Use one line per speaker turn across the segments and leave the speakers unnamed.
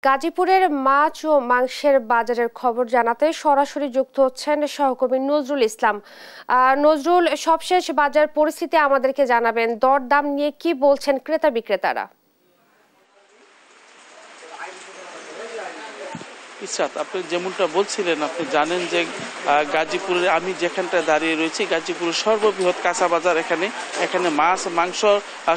গাজীপুরের মাছ ও মাংসের বাজারের খবর জানাতে সরাসরি যুক্ত হচ্ছেন সহকর্মী নজরুল ইসলাম। নজরুল, সবশেষ বাজার পরিস্থিতি আমাদেরকে জানাবেন। দরদাম নিয়ে কি বলছেন ক্রেতা বিক্রেতারা?
ইসরাত, আপনি যেমনটা বলছিলেন, আপনি জানেন যে গাজীপুরের আমি যেখানটায় দাঁড়িয়ে রয়েছি গাজীপুরের সর্ববৃহৎ কাঁচা বাজার। এখানে মাছ মাংস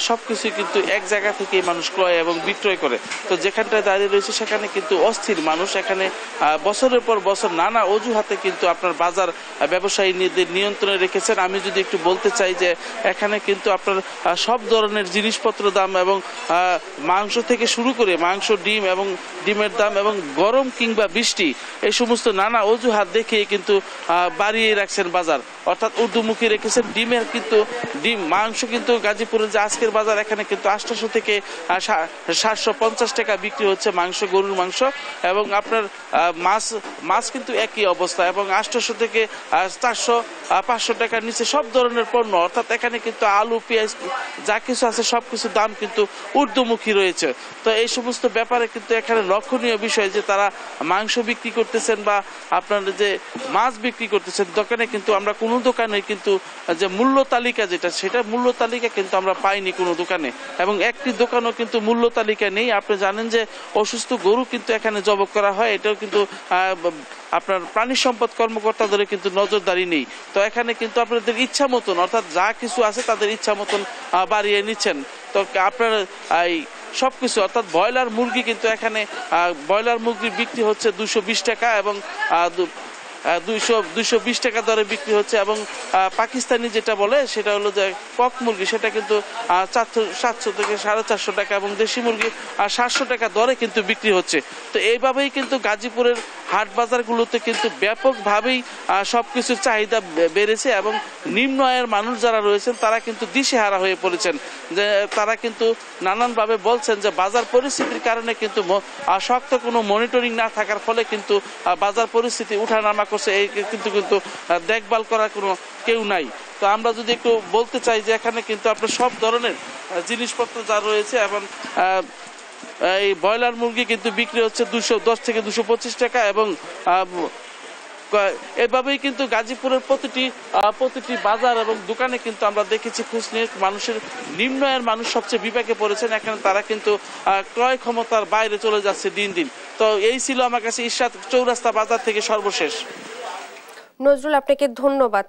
সবকিছু কিন্তু এক জায়গা থেকে মানুষ ক্রয় এবং বিক্রয় করে। তো যেখানটায় দাঁড়িয়ে রয়েছে সেখানে কিন্তু অস্থির মানুষ। এখানে বছরের পর বছর নানা অজুহাতে কিন্তু আপনার বাজার ব্যবসায়ীদের নিয়ন্ত্রণে রেখেছেন। আমি যদি একটু বলতে চাই যে এখানে কিন্তু আপনার সব ধরনের জিনিসপত্র দাম এবং মাংস থেকে শুরু করে মাংস, ডিম এবং ডিমের দাম এবং গরম কিংবা বৃষ্টি এই সমস্ত নানা অজুহাত দেখিয়ে কিন্তু বাড়িয়ে রাখছেন বাজার, অর্থাৎ ঊর্ধ্বমুখী রেখেছেন। মাংস কিন্তু গাজীপুরের যে আজকের বাজার, এখানে কিন্তু 800 থেকে 750 টাকা বিক্রি হচ্ছে মাংস, গরুর মাংস। এবং আপনার মাছ কিন্তু একই অবস্থা এবং 800 থেকে 400-500 টাকার নিচে সব ধরনের পণ্য, অর্থাৎ এখানে কিন্তু আলু পেঁয়াজ যা কিছু আছে সবকিছু দাম কিন্তু ঊর্ধ্বমুখী রয়েছে। তো এই সমস্ত ব্যাপারে কিন্তু এখানে লক্ষণীয় বিষয় যে তারা মাংস বিক্রি করতেছেন বা আপনার যে মাছ বিক্রি করতেছেন দোকানে, কিন্তু আমরা কোনো দোকানে কিন্তু যে মূল্য তালিকা সেটা মূল্য তালিকা কিন্তু আমরা পাইনি কোনো দোকানে, এবং একটি দোকানও কিন্তু মূল্য তালিকা নেই। আপনি জানেন যে অসুস্থ গরু কিন্তু এখানে জবাই করা হয়, এটাও কিন্তু আপনার প্রাণী সম্পদ কর্মকর্তাদের কিন্তু নজরদারি নেই। তো এখানে কিন্তু আপনাদের ইচ্ছা মতন, অর্থাৎ যা কিছু আছে তাদের ইচ্ছা মতন বাড়িয়ে নিচ্ছেন। তো আপনার সবকিছু, অর্থাৎ ব্রয়লার মুরগি কিন্তু এখানে ব্রয়লার মুরগি বিক্রি হচ্ছে 220 টাকা এবং 220 টাকা দরে বিক্রি হচ্ছে। এবং পাকিস্তানি যেটা বলে সেটা হলো যে কক মুরগি, সেটা কিন্তু 700 থেকে 450 টাকা এবং দেশি মুরগি 700 টাকা দরে কিন্তু বিক্রি হচ্ছে। তো এইভাবেই কিন্তু গাজীপুরের হাট বাজারগুলোতে কিন্তু ব্যাপকভাবেই সবকিছুর চাহিদা বেড়েছে এবং নিম্ন আয়ের মানুষ যারা রয়েছেন তারা কিন্তু দিশেহারা হয়ে পড়েছেন। যে তারা কিন্তু নানানভাবে বলছেন যে বাজার পরিস্থিতির কারণে কিন্তু শক্ত কোনো মনিটরিং না থাকার ফলে কিন্তু বাজার পরিস্থিতি উঠানামা করছে, এই কিন্তু দেখভাল করার কোনো কেউ নাই। তো আমরা যদি একটু বলতে চাই যে এখানে কিন্তু আপনার সব ধরনের জিনিসপত্র যা রয়েছে, এবং এই ব্রয়লার মুরগি কিন্তু বিক্রি হচ্ছে 210 থেকে 225 টাকা এবং এভাবেই কিন্তু গাজীপুরের প্রতিটি বাজার এবং দোকানে কিন্তু আমরা দেখেছি খোঁজ নিয়ে মানুষের নিম্ন আয়ের মানুষ সবচেয়ে বিপাকে পড়েছেন। এখানে তারা কিন্তু ক্রয় ক্ষমতার বাইরে চলে যাচ্ছে দিন দিন। তো এই ছিল আমার কাছে ইশরাত চৌরাস্তা বাজার থেকে সর্বশেষ।
নজরুল, আপনাকে ধন্যবাদ।